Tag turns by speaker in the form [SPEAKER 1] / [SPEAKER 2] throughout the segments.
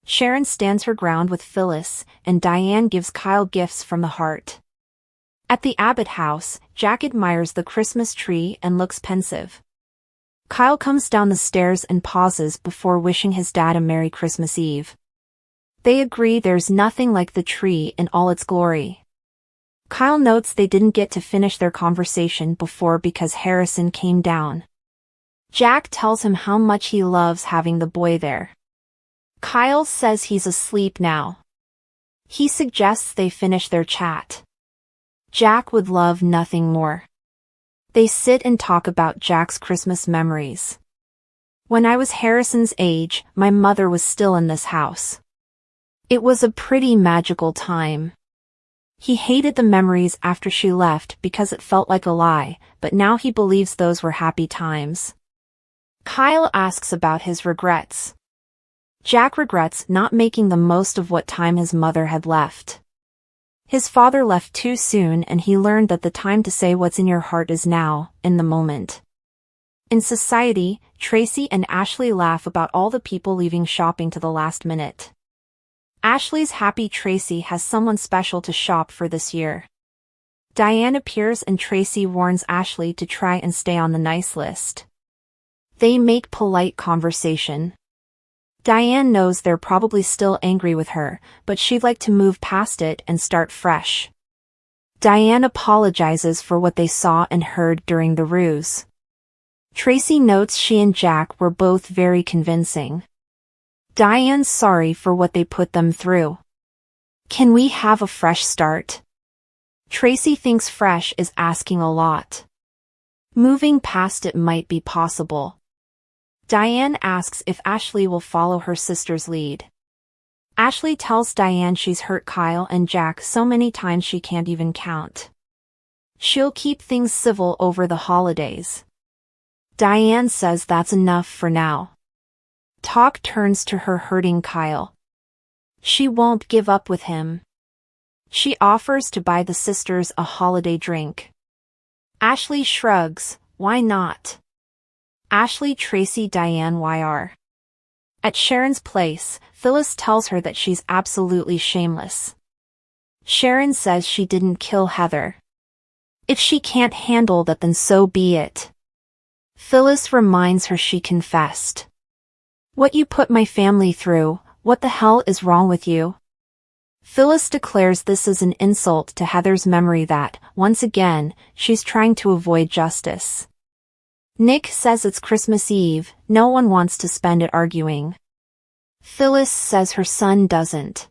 [SPEAKER 1] Sharon stands her ground with Phyllis, and Diane gives Kyle gifts from the heart. At the Abbott house, Jack admires the Christmas tree and looks pensive. Kyle comes down the stairs and pauses before wishing his dad a Merry Christmas Eve. They agree there's nothing like the tree in all its glory. Kyle notes they didn't get to finish their conversation before because Harrison came down. Jack tells him how much he loves having the boy there. Kyle says he's asleep now. He suggests they finish their chat. Jack would love nothing more. They sit and talk about Jack's Christmas memories. When I was Harrison's age, my mother was still in this house. It was a pretty magical time. He hated the memories after she left because it felt like a lie, but now he believes those were happy times. Kyle asks about his regrets. Jack regrets not making the most of what time his mother had left. His father left too soon and he learned that the time to say what's in your heart is now, in the moment. In society, Tracy and Ashley laugh about all the people leaving shopping to the last minute. Ashley's happy Tracy has someone special to shop for this year. Diane appears and Tracy warns Ashley to try and stay on the nice list. They make polite conversation. Diane knows they're probably still angry with her, but she'd like to move past it and start fresh. Diane apologizes for what they saw and heard during the ruse. Tracy notes she and Jack were both very convincing. Diane's sorry for what they put them through. Can we have a fresh start? Tracy thinks fresh is asking a lot. Moving past it might be possible. Diane asks if Ashley will follow her sister's lead. Ashley tells Diane she's hurt Kyle and Jack so many times she can't even count. She'll keep things civil over the holidays. Diane says that's enough for now. Talk turns to her hurting Kyle. She won't give up with him. She offers to buy the sisters a holiday drink. Ashley shrugs, why not? Ashley, Tracy, Diane, YR. At Sharon's place, Phyllis tells her that she's absolutely shameless. Sharon says she didn't kill Heather. If she can't handle that, then so be it. Phyllis reminds her she confessed. What you put my family through, what the hell is wrong with you? Phyllis declares this is an insult to Heather's memory that, once again, she's trying to avoid justice. Nick says it's Christmas Eve, no one wants to spend it arguing. Phyllis says her son doesn't.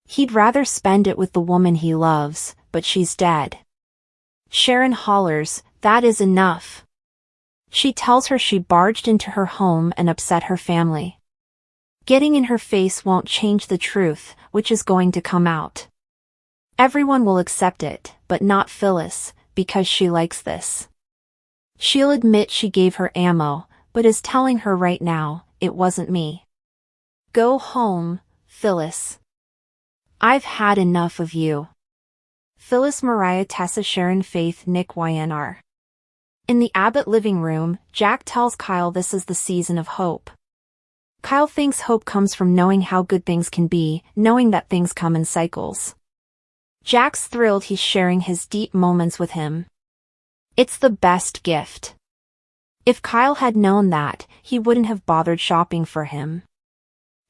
[SPEAKER 1] He'd rather spend it with the woman he loves, but she's dead. Sharon hollers, that is enough. She tells her she barged into her home and upset her family. Getting in her face won't change the truth, which is going to come out. Everyone will accept it, but not Phyllis, because she likes this. She'll admit she gave her ammo, but is telling her right now, it wasn't me. Go home, Phyllis. I've had enough of you. Phyllis, Mariah, Tessa, Sharon, Faith, Nick, YNR. In the Abbott living room, Jack tells Kyle this is the season of hope. Kyle thinks hope comes from knowing how good things can be, knowing that things come in cycles. Jack's thrilled he's sharing his deep moments with him. It's the best gift. If Kyle had known that, he wouldn't have bothered shopping for him.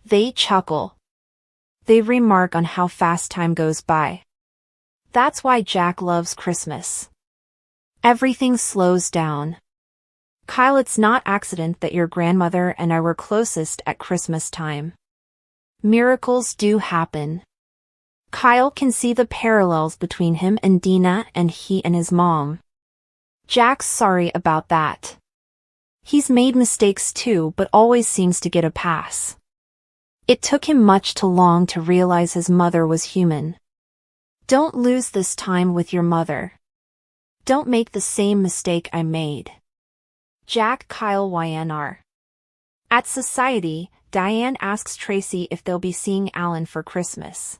[SPEAKER 1] They chuckle. They remark on how fast time goes by. That's why Jack loves Christmas. Everything slows down. Kyle, it's not accident that your grandmother and I were closest at Christmas time. Miracles do happen. Kyle can see the parallels between him and Dina and he and his mom. Jack's sorry about that. He's made mistakes too, but always seems to get a pass. It took him much too long to realize his mother was human. Don't lose this time with your mother. Don't make the same mistake I made. Jack, Kyle, YNR. At Society, Diane asks Tracy if they'll be seeing Alan for Christmas.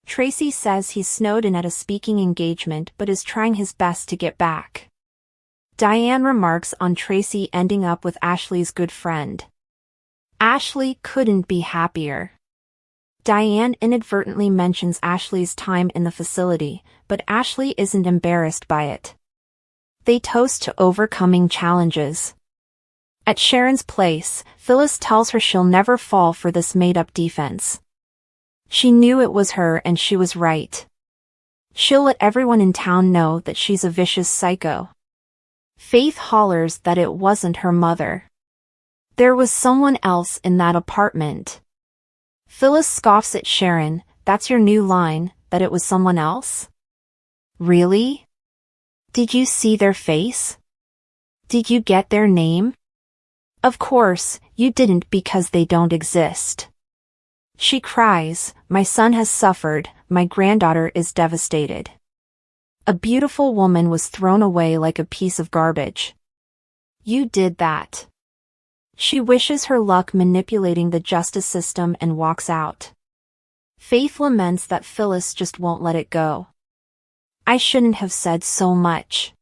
[SPEAKER 1] Tracy says he's snowed in at a speaking engagement but is trying his best to get back. Diane remarks on Tracy ending up with Ashley's good friend. Ashley couldn't be happier. Diane inadvertently mentions Ashley's time in the facility, but Ashley isn't embarrassed by it. They toast to overcoming challenges. At Sharon's place, Phyllis tells her she'll never fall for this made-up defense. She knew it was her and she was right. She'll let everyone in town know that she's a vicious psycho. Faith hollers that it wasn't her mother. There was someone else in that apartment. Phyllis scoffs at Sharon, that's your new line, that it was someone else? Really? Did you see their face? Did you get their name? Of course, you didn't because they don't exist. She cries, my son has suffered, my granddaughter is devastated. A beautiful woman was thrown away like a piece of garbage. You did that. She wishes her luck manipulating the justice system and walks out. Faith laments that Phyllis just won't let it go. I shouldn't have said so much.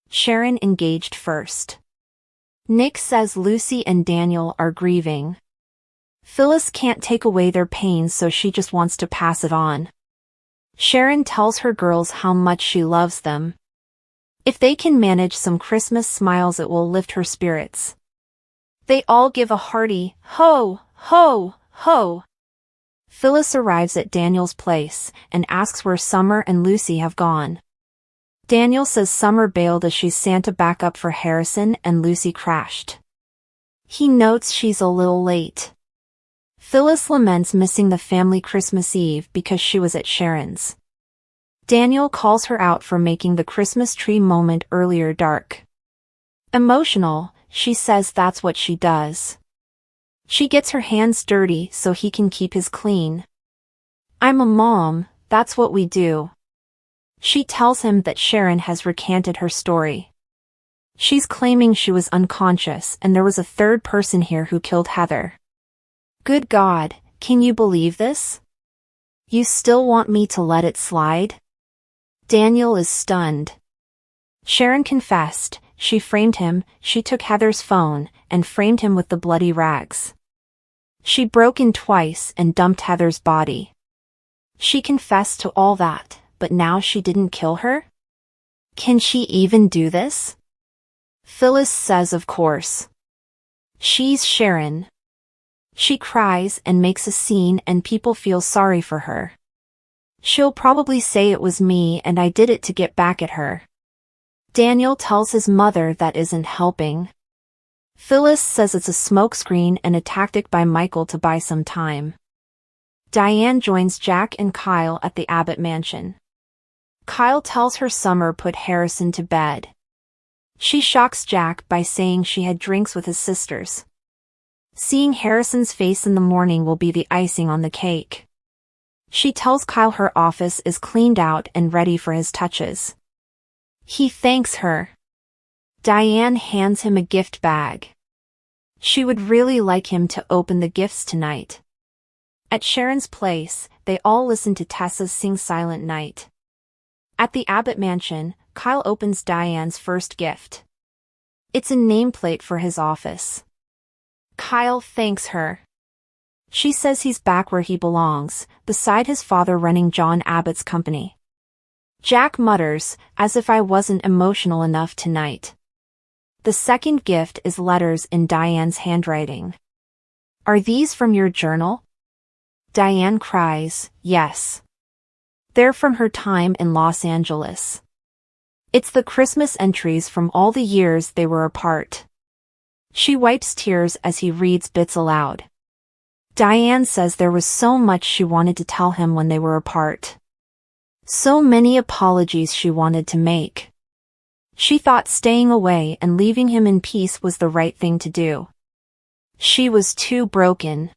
[SPEAKER 1] Sharon engaged first. Nick says Lucy and Daniel are grieving. Phyllis can't take away their pain, so she just wants to pass it on. Sharon tells her girls how much she loves them. If they can manage some Christmas smiles, it will lift her spirits. They all give a hearty, ho, ho, ho. Phyllis arrives at Daniel's place and asks where Summer and Lucy have gone. Daniel says Summer bailed as she's Santa backup for Harrison and Lucy crashed. He notes she's a little late. Phyllis laments missing the family Christmas Eve because she was at Sharon's. Daniel calls her out for making the Christmas tree moment earlier dark. Emotional, she says that's what she does. She gets her hands dirty so he can keep his clean. I'm a mom, that's what we do. She tells him that Sharon has recanted her story. She's claiming she was unconscious and there was a third person here who killed Heather. Good God, can you believe this? You still want me to let it slide? Daniel is stunned. Sharon confessed, she framed him, she took Heather's phone, and framed him with the bloody rags. She broke in twice and dumped Heather's body. She confessed to all that, but now she didn't kill her? Can she even do this? Phyllis says of course. She's Sharon. She cries and makes a scene and people feel sorry for her. She'll probably say it was me and I did it to get back at her. Daniel tells his mother that isn't helping. Phyllis says it's a smokescreen and a tactic by Michael to buy some time. Diane joins Jack and Kyle at the Abbott mansion. Kyle tells her Summer put Harrison to bed. She shocks Jack by saying she had drinks with his sisters. Seeing Harrison's face in the morning will be the icing on the cake. She tells Kyle her office is cleaned out and ready for his touches. He thanks her. Diane hands him a gift bag. She would really like him to open the gifts tonight. At Sharon's place, they all listen to Tessa's Sing Silent Night. At the Abbott mansion, Kyle opens Diane's first gift. It's a nameplate for his office. Kyle thanks her. She says he's back where he belongs, beside his father running John Abbott's company. Jack mutters, as if I wasn't emotional enough tonight. The second gift is letters in Diane's handwriting. Are these from your journal? Diane cries, yes. They're from her time in Los Angeles. It's the Christmas entries from all the years they were apart. She wipes tears as he reads bits aloud. Diane says there was so much she wanted to tell him when they were apart. So many apologies she wanted to make. She thought staying away and leaving him in peace was the right thing to do. She was too broken.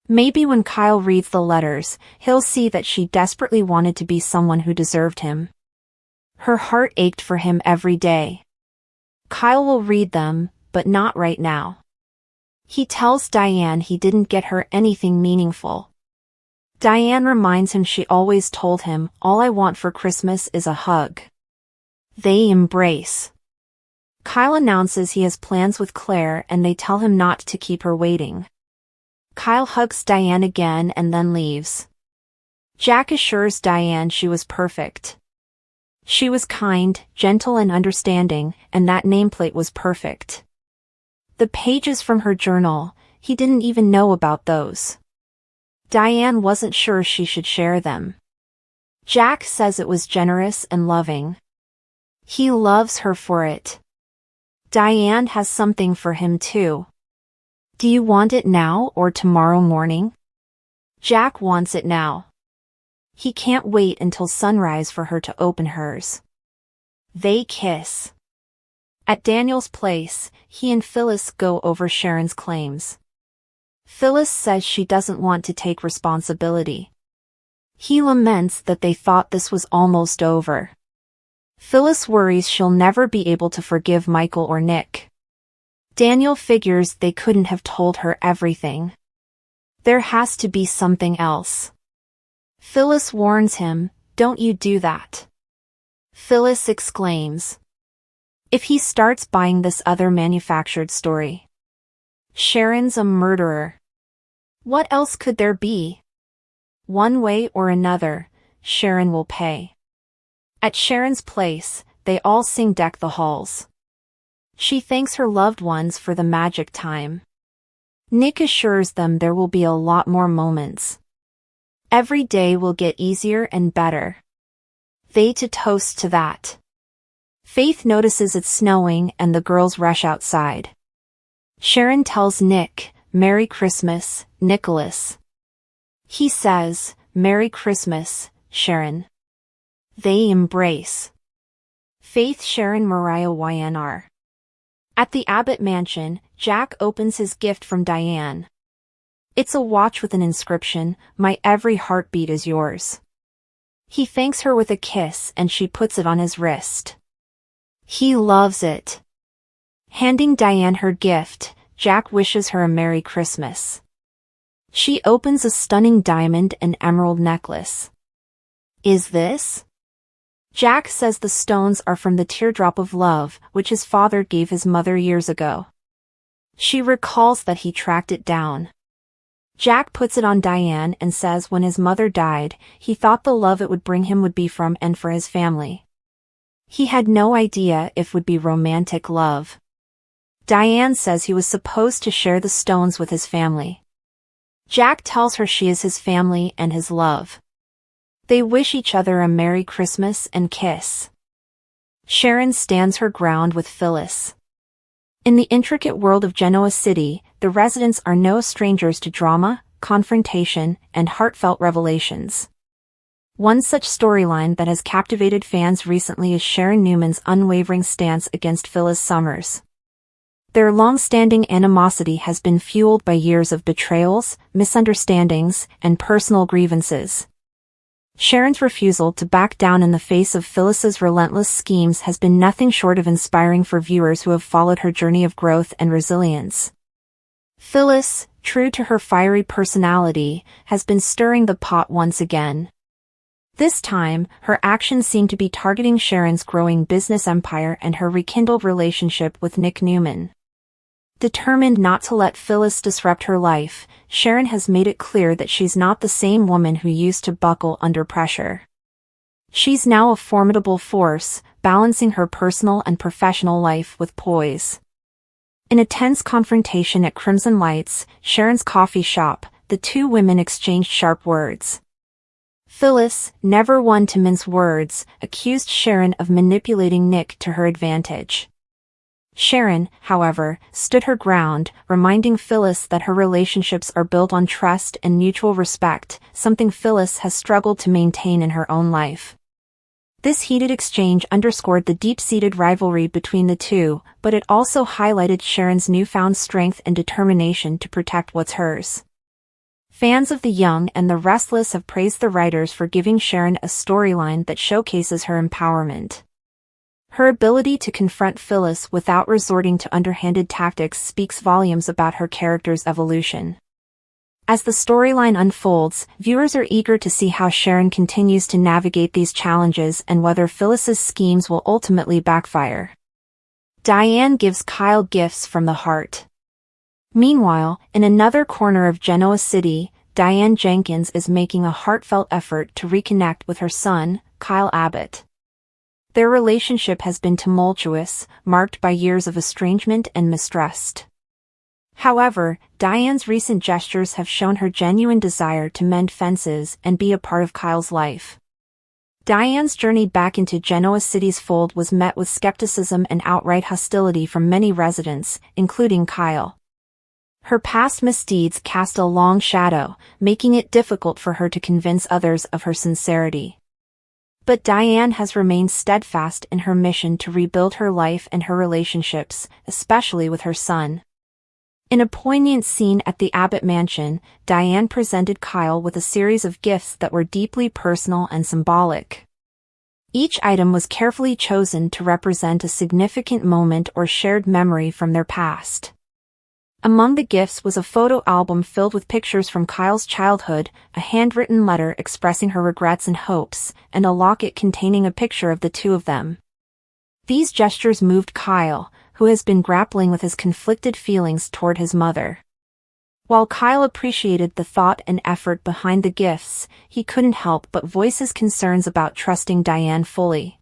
[SPEAKER 1] Maybe when Kyle reads the letters, he'll see that she desperately wanted to be someone who deserved him. Her heart ached for him every day. Kyle will read them, but not right now. He tells Diane he didn't get her anything meaningful. Diane reminds him she always told him, all I want for Christmas is a hug. They embrace. Kyle announces he has plans with Claire and they tell him not to keep her waiting. Kyle hugs Diane again and then leaves. Jack assures Diane she was perfect. She was kind, gentle and understanding, and that nameplate was perfect. The pages from her journal, he didn't even know about those. Diane wasn't sure she should share them. Jack says it was generous and loving. He loves her for it. Diane has something for him too. Do you want it now or tomorrow morning? Jack wants it now. He can't wait until sunrise for her to open hers. They kiss. At Daniel's place, he and Phyllis go over Sharon's claims. Phyllis says she doesn't want to take responsibility. He laments that they thought this was almost over. Phyllis worries she'll never be able to forgive Michael or Nick. Daniel figures they couldn't have told her everything. There has to be something else. Phyllis warns him, "Don't you do that." Phyllis exclaims, "If he starts buying this other manufactured story. Sharon's a murderer. What else could there be? One way or another, Sharon will pay." At Sharon's place, they all sing Deck the Halls. She thanks her loved ones for the magic time. Nick assures them there will be a lot more moments. Every day will get easier and better. They toast to that. Faith notices it's snowing and the girls rush outside. Sharon tells Nick, "Merry Christmas, Nicholas." He says, "Merry Christmas, Sharon." They embrace. Faith, Sharon, Mariah, YNR. At the Abbott mansion, Jack opens his gift from Diane. It's a watch with an inscription, "My every heartbeat is yours." He thanks her with a kiss and she puts it on his wrist. He loves it. Handing Diane her gift, Jack wishes her a Merry Christmas. She opens a stunning diamond and emerald necklace. Is this? Jack says the stones are from the teardrop of love, which his father gave his mother years ago. She recalls that he tracked it down. Jack puts it on Diane and says when his mother died, he thought the love it would bring him would be from and for his family. He had no idea if it would be romantic love. Diane says he was supposed to share the stones with his family. Jack tells her she is his family and his love. They wish each other a Merry Christmas and kiss. Sharon stands her ground with Phyllis. In the intricate world of Genoa City, the residents are no strangers to drama, confrontation, and heartfelt revelations. One such storyline that has captivated fans recently is Sharon Newman's unwavering stance against Phyllis Summers. Their long-standing animosity has been fueled by years of betrayals, misunderstandings, and personal grievances. Sharon's refusal to back down in the face of Phyllis's relentless schemes has been nothing short of inspiring for viewers who have followed her journey of growth and resilience. Phyllis, true to her fiery personality, has been stirring the pot once again. This time, her actions seem to be targeting Sharon's growing business empire and her rekindled relationship with Nick Newman. Determined not to let Phyllis disrupt her life, Sharon has made it clear that she's not the same woman who used to buckle under pressure. She's now a formidable force, balancing her personal and professional life with poise. In a tense confrontation at Crimson Lights, Sharon's coffee shop, the two women exchanged sharp words. Phyllis, never one to mince words, accused Sharon of manipulating Nick to her advantage. Sharon, however, stood her ground, reminding Phyllis that her relationships are built on trust and mutual respect, something Phyllis has struggled to maintain in her own life. This heated exchange underscored the deep-seated rivalry between the two, but it also highlighted Sharon's newfound strength and determination to protect what's hers. Fans of The Young and the Restless have praised the writers for giving Sharon a storyline that showcases her empowerment. Her ability to confront Phyllis without resorting to underhanded tactics speaks volumes about her character's evolution. As the storyline unfolds, viewers are eager to see how Sharon continues to navigate these challenges and whether Phyllis's schemes will ultimately backfire. Diane gives Kyle gifts from the heart. Meanwhile, in another corner of Genoa City, Diane Jenkins is making a heartfelt effort to reconnect with her son, Kyle Abbott. Their relationship has been tumultuous, marked by years of estrangement and mistrust. However, Diane's recent gestures have shown her genuine desire to mend fences and be a part of Kyle's life. Diane's journey back into Genoa City's fold was met with skepticism and outright hostility from many residents, including Kyle. Her past misdeeds cast a long shadow, making it difficult for her to convince others of her sincerity. But Diane has remained steadfast in her mission to rebuild her life and her relationships, especially with her son. In a poignant scene at the Abbott mansion, Diane presented Kyle with a series of gifts that were deeply personal and symbolic. Each item was carefully chosen to represent a significant moment or shared memory from their past. Among the gifts was a photo album filled with pictures from Kyle's childhood, a handwritten letter expressing her regrets and hopes, and a locket containing a picture of the two of them. These gestures moved Kyle, who has been grappling with his conflicted feelings toward his mother. While Kyle appreciated the thought and effort behind the gifts, he couldn't help but voice his concerns about trusting Diane fully.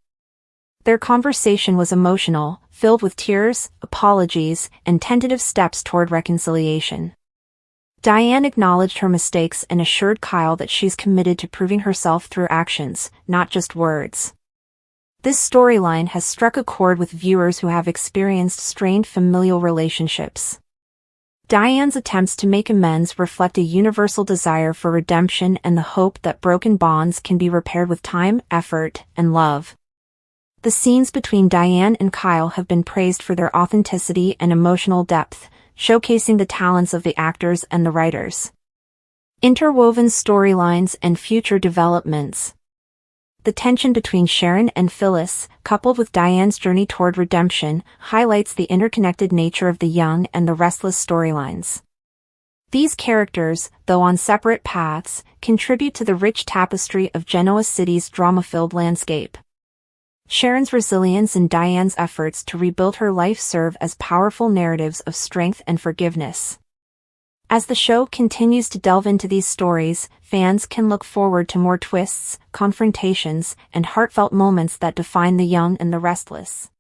[SPEAKER 1] Their conversation was emotional, filled with tears, apologies, and tentative steps toward reconciliation. Diane acknowledged her mistakes and assured Kyle that she's committed to proving herself through actions, not just words. This storyline has struck a chord with viewers who have experienced strained familial relationships. Diane's attempts to make amends reflect a universal desire for redemption and the hope that broken bonds can be repaired with time, effort, and love. The scenes between Diane and Kyle have been praised for their authenticity and emotional depth, showcasing the talents of the actors and the writers. Interwoven storylines and future developments. The tension between Sharon and Phyllis, coupled with Diane's journey toward redemption, highlights the interconnected nature of the young and the restless storylines. These characters, though on separate paths, contribute to the rich tapestry of Genoa City's drama-filled landscape. Sharon's resilience and Diane's efforts to rebuild her life serve as powerful narratives of strength and forgiveness. As the show continues to delve into these stories, fans can look forward to more twists, confrontations, and heartfelt moments that define the young and the restless.